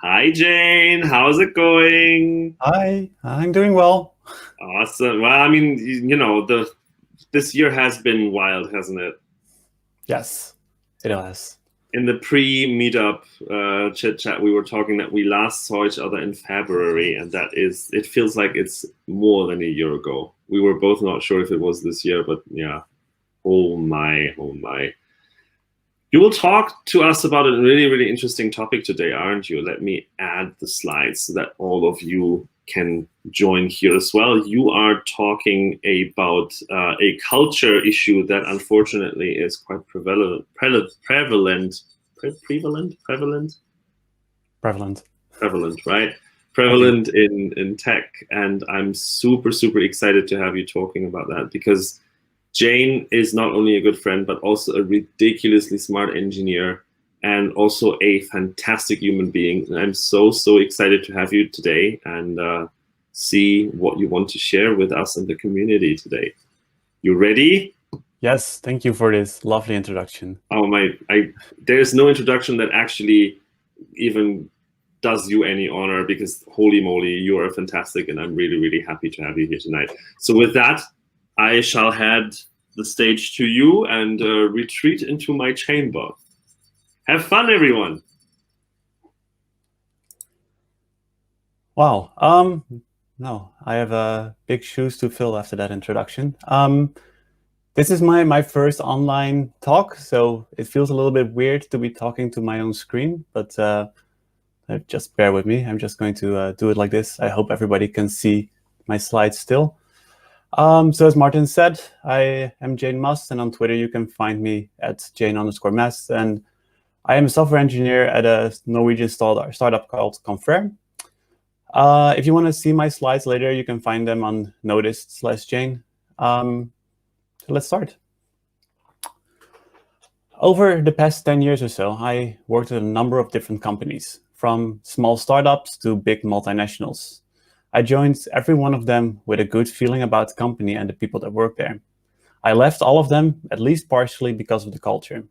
Hi, Jane. How's it going? Hi, I'm doing well. Awesome. Well, I mean, the this year has been wild, hasn't it? Yes, it is. In the pre-meetup chit chat, we were talking that we last saw each other in February, and it feels like it's more than a year ago. We were both not sure if it was this year, but yeah. Oh my, oh my. You will talk to us about a really, really interesting topic today, aren't you? Let me add the slides so that all of you can join here as well. You are talking about a culture issue that unfortunately is quite Prevalent. prevalent, right? I think. Prevalent in tech, and I'm super, super excited to have you talking about that because Jayne is not only a good friend, but also a ridiculously smart engineer and also a fantastic human being. And I'm so, so excited to have you today and see what you want to share with us and the community today. You ready? Yes, thank you for this lovely introduction. Oh my, there's no introduction that actually even does you any honor because holy moly, you are fantastic and I'm really, really happy to have you here tonight. So with that, I shall hand the stage to you and retreat into my chamber. Have fun, everyone. Wow. No, I have big shoes to fill after that introduction. This is my first online talk, so it feels a little bit weird to be talking to my own screen, but just bear with me. I'm just going to do it like this. I hope everybody can see my slides still. So as Martin said, I am Jayne Mast, and on Twitter you can find me at Jayne_Mast, and I am a software engineer at a Norwegian startup called Confrere. If you want to see my slides later, you can find them on Noticed/Jayne. So let's start. Over the past 10 years or so, I worked at a number of different companies, from small startups to big multinationals. I joined every one of them with a good feeling about the company and the people that work there. I left all of them, at least partially, because of the culture.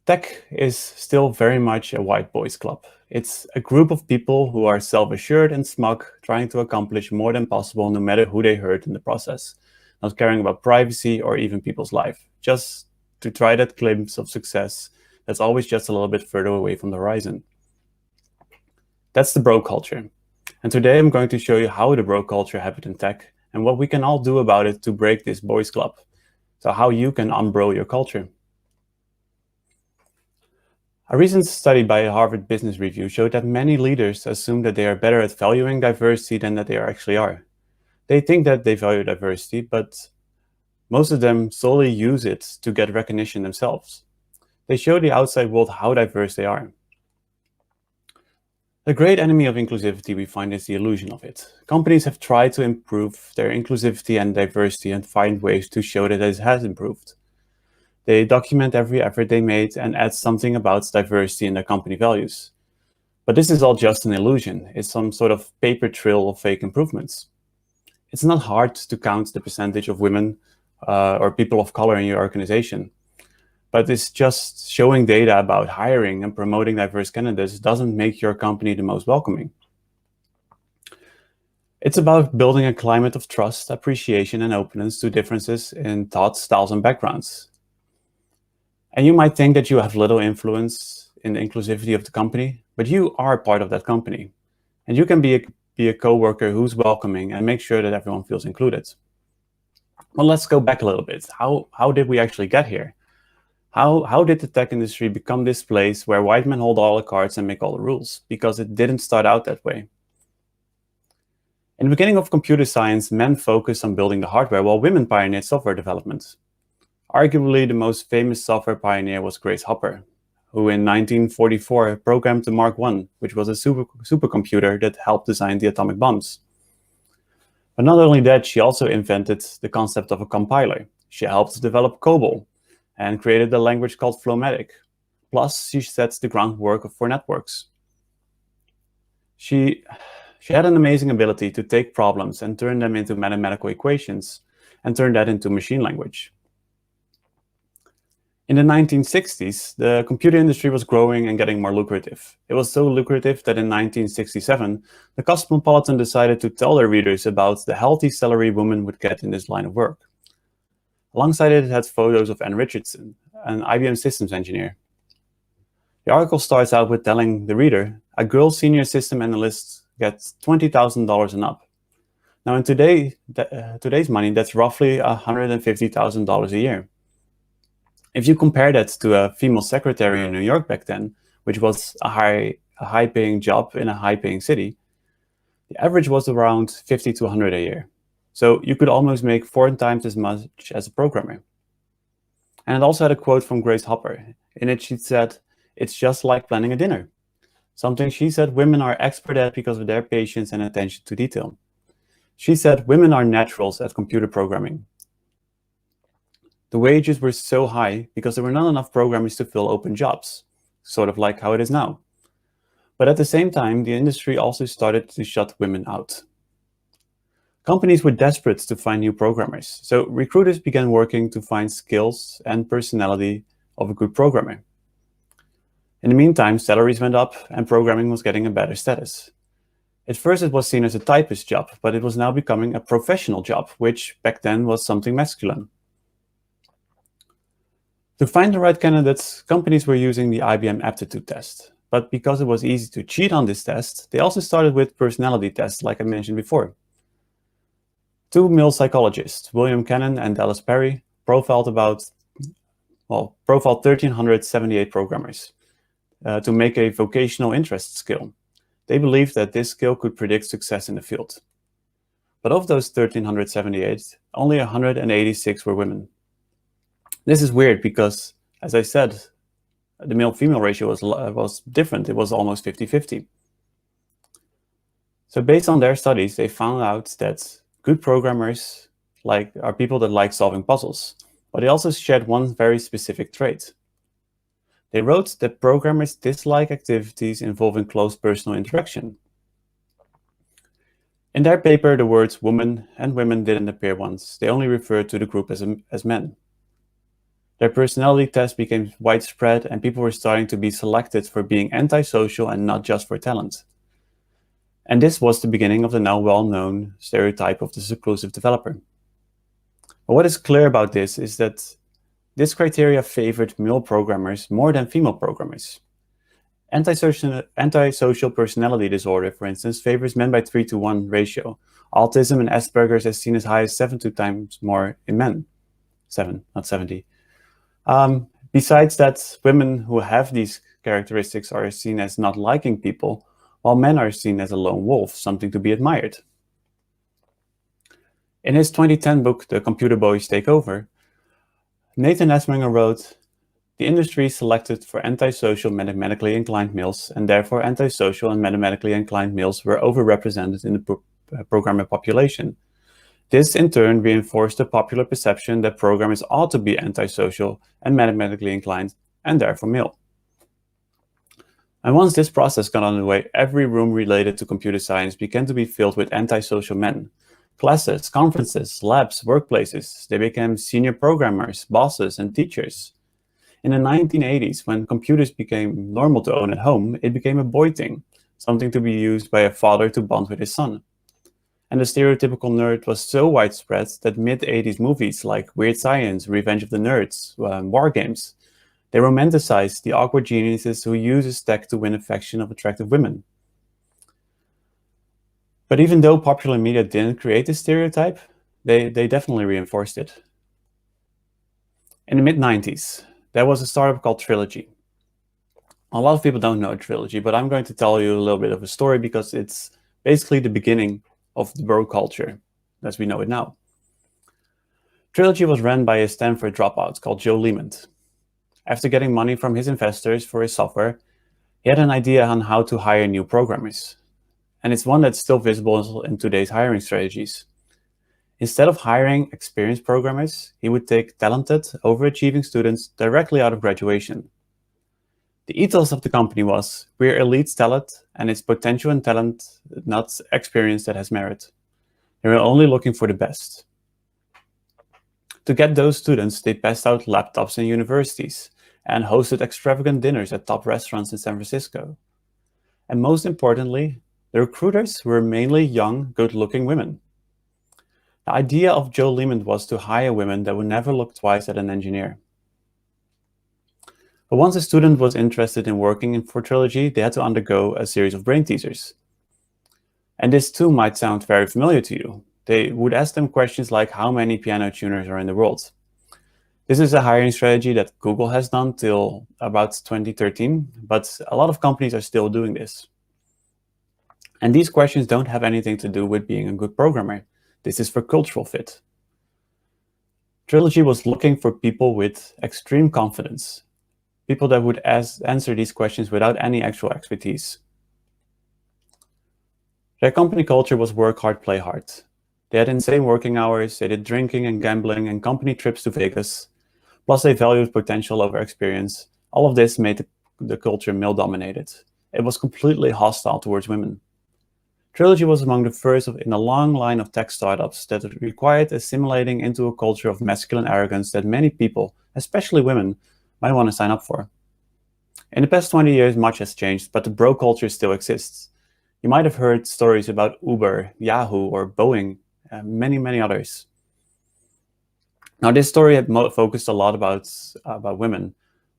Tech is still very much a white boys club. It's a group of people who are self-assured and smug, trying to accomplish more than possible no matter who they hurt in the process, not caring about privacy or even people's life, just to try that glimpse of success that's always just a little bit further away from the horizon. That's the bro culture. And today I'm going to show you how the bro culture happened in tech and what we can all do about it to break this boys club. So how you can unbro your culture. A recent study by Harvard Business Review showed that many leaders assume that they are better at valuing diversity than that they actually are. They think that they value diversity, but most of them solely use it to get recognition themselves. They show the outside world how diverse they are. The great enemy of inclusivity we find is the illusion of it. Companies have tried to improve their inclusivity and diversity and find ways to show that it has improved. They document every effort they made and add something about diversity in their company values. But this is all just an illusion. It's some sort of paper trail of fake improvements. It's not hard to count the percentage of women or people of color in your organization. But it's just showing data about hiring and promoting diverse candidates doesn't make your company the most welcoming. It's about building a climate of trust, appreciation, and openness to differences in thoughts, styles, and backgrounds. And you might think that you have little influence in the inclusivity of the company, but you are part of that company. And you can be a coworker who's welcoming and make sure that everyone feels included. Well, let's go back a little bit. How did we actually get here? How did the tech industry become this place where white men hold all the cards and make all the rules? Because it didn't start out that way. In the beginning of computer science, men focused on building the hardware while women pioneered software development. Arguably, the most famous software pioneer was Grace Hopper, who in 1944 programmed the Mark I, which was a supercomputer that helped design the atomic bombs. But not only that, she also invented the concept of a compiler. She helped develop COBOL and created a language called Flowmatic. Plus, she sets the groundwork for networks. She had an amazing ability to take problems and turn them into mathematical equations and turn that into machine language. In the 1960s, the computer industry was growing and getting more lucrative. It was so lucrative that in 1967, the Cosmopolitan decided to tell their readers about the healthy salary women would get in this line of work. Alongside it had photos of Ann Richardson, an IBM systems engineer. The article starts out with telling the reader, a girl senior system analyst gets $20,000 and up. Now in today's money, that's roughly $150,000 a year. If you compare that to a female secretary in New York back then, which was a high-paying job in a high-paying city, the average was around 50 to 100 a year. So you could almost make 4 times as much as a programmer. And it also had a quote from Grace Hopper. In it, she said, "It's just like planning a dinner." Something she said women are expert at because of their patience and attention to detail. She said women are naturals at computer programming. The wages were so high because there were not enough programmers to fill open jobs, sort of like how it is now. But at the same time, the industry also started to shut women out. Companies were desperate to find new programmers, so recruiters began working to find skills and personality of a good programmer. In the meantime, salaries went up and programming was getting a better status. At first it was seen as a typist job, but it was now becoming a professional job, which back then was something masculine. To find the right candidates, companies were using the IBM aptitude test. But because it was easy to cheat on this test, they also started with personality tests, like I mentioned before. 2 male psychologists, William Cannon and Dallas Perry, profiled 1,378 programmers to make a vocational interest skill. They believed that this skill could predict success in the field. But of those 1,378, only 186 were women. This is weird because, as I said, the male-female ratio was different. It was almost 50-50. So based on their studies, they found out that good programmers are people that like solving puzzles, but they also shared one very specific trait. They wrote that programmers dislike activities involving close personal interaction. In their paper, the words woman and women didn't appear once. They only referred to the group as men. Their personality test became widespread and people were starting to be selected for being antisocial and not just for talent. And this was the beginning of the now well-known stereotype of the seclusive developer. But what is clear about this is that this criteria favored male programmers more than female programmers. Antisocial personality disorder, for instance, favors men by 3-to-1 ratio. Autism and Asperger's is seen as high as 70 times more in men. 7, not 70. Besides that, women who have these characteristics are seen as not liking people, while men are seen as a lone wolf, something to be admired. In his 2010 book, The Computer Boys Take Over, Nathan Esminger wrote, "The industry selected for antisocial mathematically inclined males, and therefore antisocial and mathematically inclined males were overrepresented in the programmer population. This in turn reinforced the popular perception that programmers ought to be antisocial and mathematically inclined, and therefore male." And once this process got underway, every room related to computer science began to be filled with antisocial men. Classes, conferences, labs, workplaces, they became senior programmers, bosses, and teachers. In the 1980s, when computers became normal to own at home, it became a boy thing, something to be used by a father to bond with his son. And the stereotypical nerd was so widespread that mid-80s movies like Weird Science, Revenge of the Nerds, War Games, they romanticized the awkward geniuses who uses tech to win affection of attractive women. But even though popular media didn't create this stereotype, they definitely reinforced it. In the mid-90s, there was a startup called Trilogy. A lot of people don't know Trilogy, but I'm going to tell you a little bit of a story because it's basically the beginning of the bro culture as we know it now. Trilogy was run by a Stanford dropout called Joe Lehman. After getting money from his investors for his software, he had an idea on how to hire new programmers. And it's one that's still visible in today's hiring strategies. Instead of hiring experienced programmers, he would take talented, overachieving students directly out of graduation. The ethos of the company was, we're elite talent, and it's potential and talent, not experience that has merit. They were only looking for the best. To get those students, they passed out laptops in universities and hosted extravagant dinners at top restaurants in San Francisco. And most importantly, the recruiters were mainly young, good-looking women. The idea of Joe Lehman was to hire women that would never look twice at an engineer. But once a student was interested in working for Trilogy, they had to undergo a series of brain teasers. And this too might sound very familiar to you. They would ask them questions like how many piano tuners are in the world. This is a hiring strategy that Google has done till about 2013, but a lot of companies are still doing this. And these questions don't have anything to do with being a good programmer. This is for cultural fit. Trilogy was looking for people with extreme confidence, people that would answer these questions without any actual expertise. Their company culture was work hard, play hard. They had insane working hours, they did drinking and gambling and company trips to Vegas, plus they valued potential over experience. All of this made the culture male-dominated. It was completely hostile towards women. Trilogy was among the first in a long line of tech startups that required assimilating into a culture of masculine arrogance that many people, especially women, might want to sign up for. In the past 20 years, much has changed, but the bro culture still exists. You might have heard stories about Uber, Yahoo, or Boeing, and many others. Now, this story had focused a lot about women,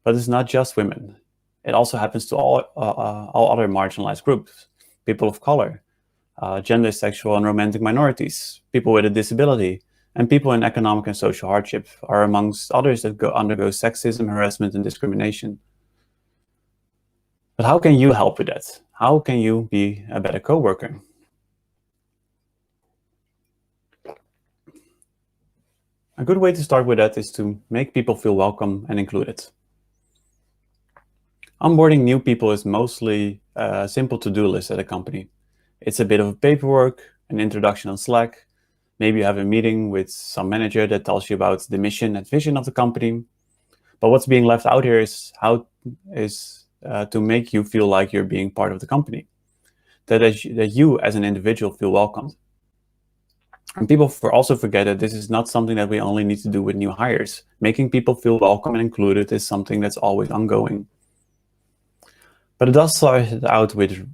but it's not just women. It also happens to all other marginalized groups, people of color, gender, sexual, and romantic minorities, people with a disability, and people in economic and social hardship are amongst others that undergo sexism, harassment, and discrimination. But how can you help with that? How can you be a better coworker? A good way to start with that is to make people feel welcome and included. Onboarding new people is mostly a simple to-do list at a company. It's a bit of paperwork, an introduction on Slack. Maybe you have a meeting with some manager that tells you about the mission and vision of the company. But what's being left out here is to make you feel like you're being part of the company, that you as an individual feel welcomed. And people also forget that this is not something that we only need to do with new hires. Making people feel welcome and included is something that's always ongoing. But it does start out with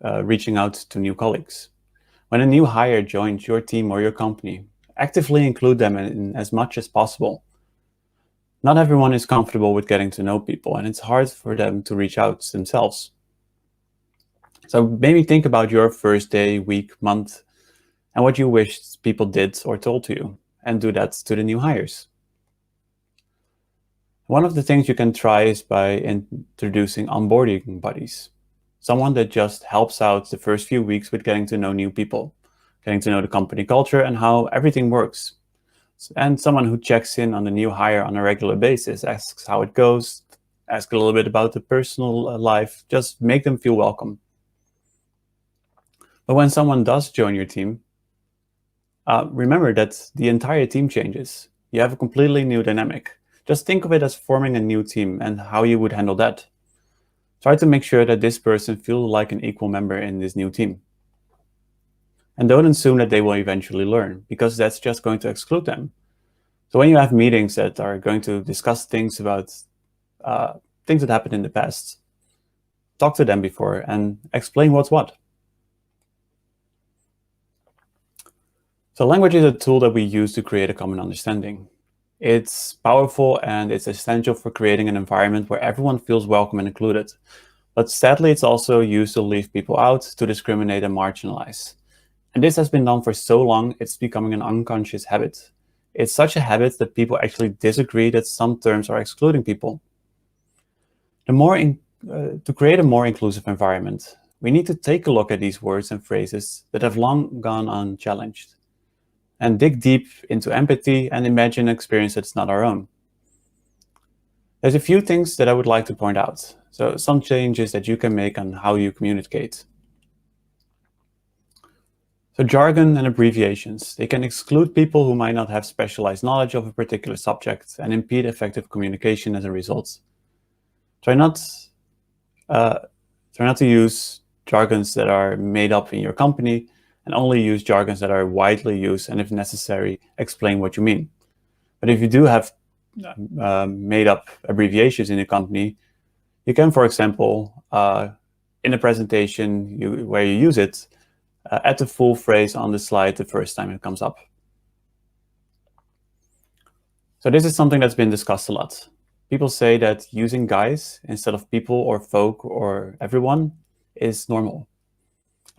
reaching out to new colleagues. When a new hire joins your team or your company, actively include them in as much as possible. Not everyone is comfortable with getting to know people, and it's hard for them to reach out themselves. So maybe think about your first day, week, month, and what you wish people did or told to you, and do that to the new hires. One of the things you can try is by introducing onboarding buddies. Someone that just helps out the first few weeks with getting to know new people, getting to know the company culture and how everything works. And someone who checks in on the new hire on a regular basis, asks how it goes, ask a little bit about the personal life, just make them feel welcome. But when someone does join your team, remember that the entire team changes. You have a completely new dynamic. Just think of it as forming a new team and how you would handle that. Try to make sure that this person feels like an equal member in this new team. And don't assume that they will eventually learn, because that's just going to exclude them. So when you have meetings that are going to discuss things about things that happened in the past, talk to them before and explain what's what. So language is a tool that we use to create a common understanding. It's powerful and it's essential for creating an environment where everyone feels welcome and included. But sadly, it's also used to leave people out, to discriminate and marginalize. And this has been done for so long, it's becoming an unconscious habit. It's such a habit that people actually disagree that some terms are excluding people. To create a more inclusive environment, we need to take a look at these words and phrases that have long gone unchallenged, and dig deep into empathy and imagine an experience that's not our own. There's a few things that I would like to point out. So some changes that you can make on how you communicate. So jargon and abbreviations, they can exclude people who might not have specialized knowledge of a particular subject and impede effective communication as a result. Try not to use jargons that are made up in your company, and only use jargons that are widely used, and if necessary, explain what you mean. But if you do have made up abbreviations in your company, you can, for example, in a presentation where you use it, add the full phrase on the slide the first time it comes up. So this is something that's been discussed a lot. People say that using guys instead of people or folk or everyone is normal.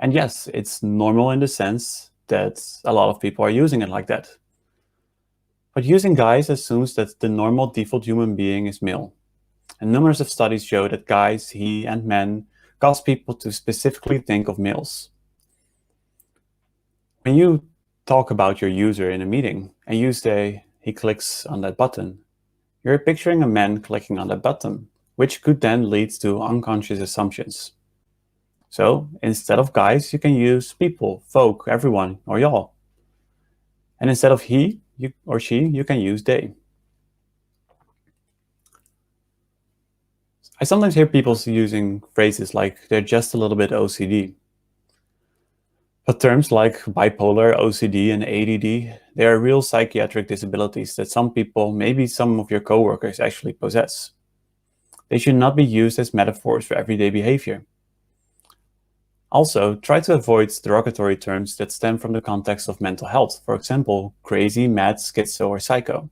And yes, it's normal in the sense that a lot of people are using it like that. But using guys assumes that the normal default human being is male. And numerous of studies show that guys, he, and men cause people to specifically think of males. When you talk about your user in a meeting and you say he clicks on that button, you're picturing a man clicking on that button, which could then lead to unconscious assumptions. So instead of guys, you can use people, folk, everyone, or y'all. And instead of he or she, you can use they. I sometimes hear people using phrases like they're just a little bit OCD. But terms like bipolar, OCD, and ADD, they are real psychiatric disabilities that some people, maybe some of your coworkers, actually possess. They should not be used as metaphors for everyday behavior. Also, try to avoid derogatory terms that stem from the context of mental health, for example, crazy, mad, schizo, or psycho.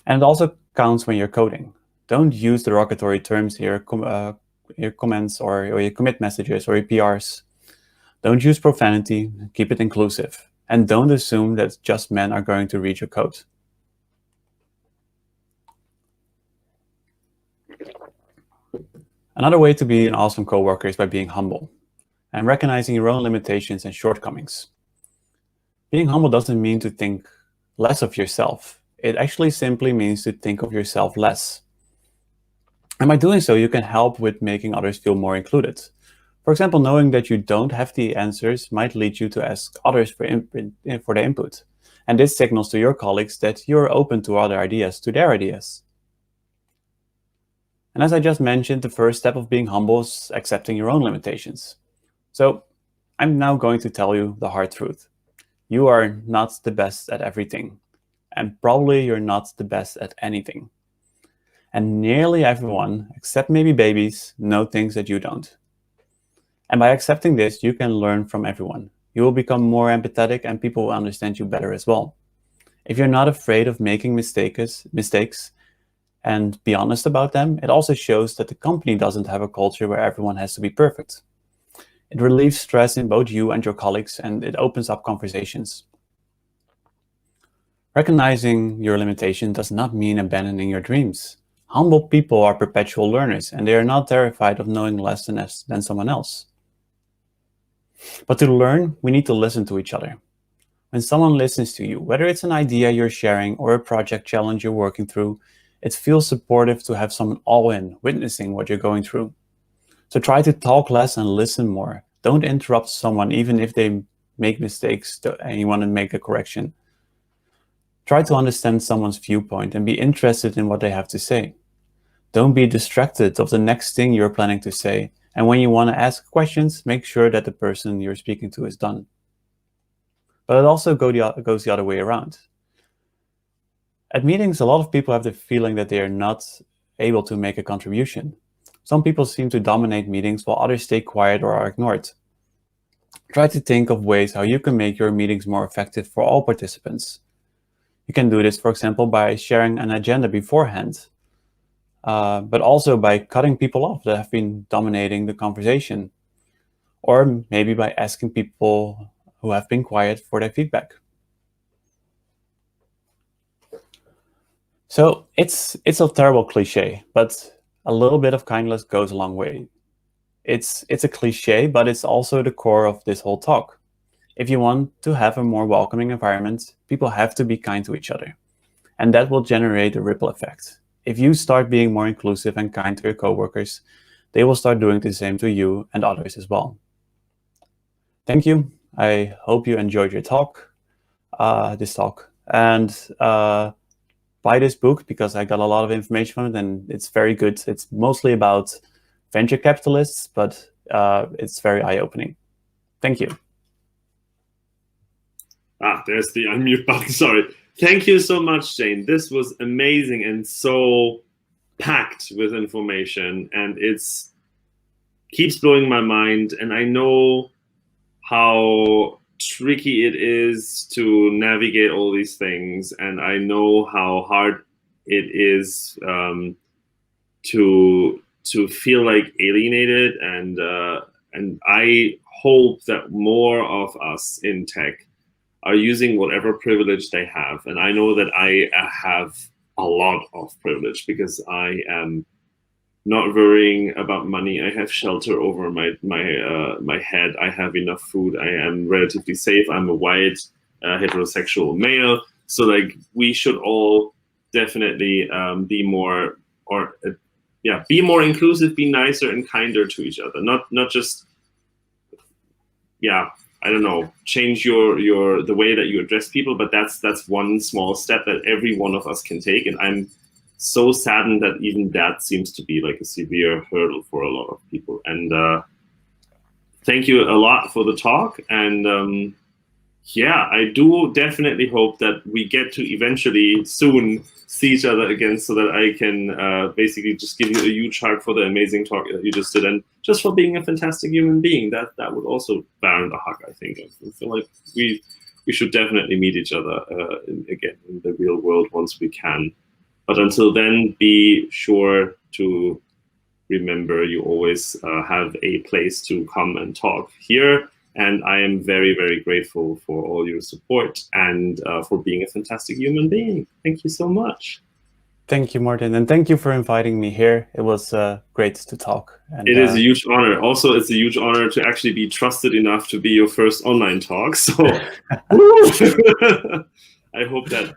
And it also counts when you're coding. Don't use derogatory terms in your comments or your commit messages or your PRs. Don't use profanity, keep it inclusive, and don't assume that just men are going to read your code. Another way to be an awesome coworker is by being humble and recognizing your own limitations and shortcomings. Being humble doesn't mean to think less of yourself. It actually simply means to think of yourself less. And by doing so, you can help with making others feel more included. For example, knowing that you don't have the answers might lead you to ask others for their input. And this signals to your colleagues that you're open to other ideas, to their ideas. And as I just mentioned, the first step of being humble is accepting your own limitations. So I'm now going to tell you the hard truth. You are not the best at everything. And probably you're not the best at anything. And nearly everyone, except maybe babies, know things that you don't. And by accepting this, you can learn from everyone. You will become more empathetic and people will understand you better as well. If you're not afraid of making mistakes and be honest about them, it also shows that the company doesn't have a culture where everyone has to be perfect. It relieves stress in both you and your colleagues, and it opens up conversations. Recognizing your limitation does not mean abandoning your dreams. Humble people are perpetual learners, and they are not terrified of knowing less than someone else. But to learn, we need to listen to each other. When someone listens to you, whether it's an idea you're sharing or a project challenge you're working through, it feels supportive to have someone all in, witnessing what you're going through. So try to talk less and listen more. Don't interrupt someone even if they make mistakes and you want to make a correction. Try to understand someone's viewpoint and be interested in what they have to say. Don't be distracted of the next thing you're planning to say. And when you want to ask questions, make sure that the person you're speaking to is done. But it also goes the other way around. At meetings, a lot of people have the feeling that they are not able to make a contribution. Some people seem to dominate meetings while others stay quiet or are ignored. Try to think of ways how you can make your meetings more effective for all participants. You can do this, for example, by sharing an agenda beforehand, but also by cutting people off that have been dominating the conversation, or maybe by asking people who have been quiet for their feedback. So it's a terrible cliche, but a little bit of kindness goes a long way. It's a cliche, but it's also the core of this whole talk. If you want to have a more welcoming environment, people have to be kind to each other, and that will generate a ripple effect. If you start being more inclusive and kind to your coworkers, they will start doing the same to you and others as well. Thank you. I hope you enjoyed your talk, and buy this book because I got a lot of information from it and it's very good. It's mostly about venture capitalists, but it's very eye-opening. Thank you. There's the unmute button. Sorry. Thank you so much, Jayne. This was amazing and so packed with information, and it's keeps blowing my mind. And I know how tricky it is to navigate all these things, and I know how hard it is to feel like alienated. And I hope that more of us in tech are using whatever privilege they have. And I know that I have a lot of privilege because I am not worrying about money. I have shelter over my head. I have enough food. I am relatively safe. I'm a white heterosexual male. So like we should all definitely be more inclusive, be nicer and kinder to each other. Not just I don't know, change the way that you address people, but that's one small step that every one of us can take. And I'm so saddened that even that seems to be like a severe hurdle for a lot of people. And thank you a lot for the talk. And I do definitely hope that we get to eventually soon see each other again, so that I can basically just give you a huge hug for the amazing talk that you just did, and just for being a fantastic human being. That would also warrant a hug, I think. I feel like we should definitely meet each other again in the real world once we can. But until then, be sure to remember you always have a place to come and talk here. And I am very, very grateful for all your support and for being a fantastic human being. Thank you so much. Thank you, Martin. And thank you for inviting me here. It was great to talk. And, it is a huge honor. Also, it's a huge honor to actually be trusted enough to be your first online talk. So I hope that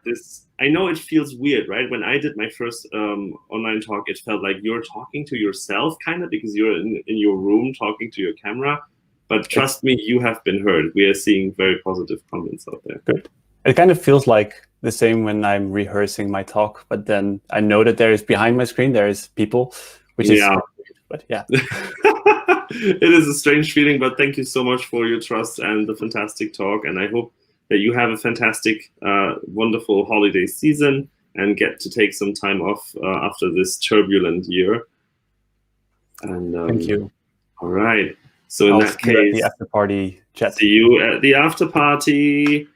I know it feels weird, right? When I did my first online talk, it felt like you're talking to yourself, kind of, because you're in your room talking to your camera. But trust me, you have been heard. We are seeing very positive comments out there. Good. It kind of feels like the same when I'm rehearsing my talk, but then I know that there is behind my screen, there is people, which is weird, but yeah. It is a strange feeling, but thank you so much for your trust and the fantastic talk. And I hope that you have a fantastic, wonderful holiday season and get to take some time off after this turbulent year. And thank you. All right. So in that case, the after party chat. See you at the after party.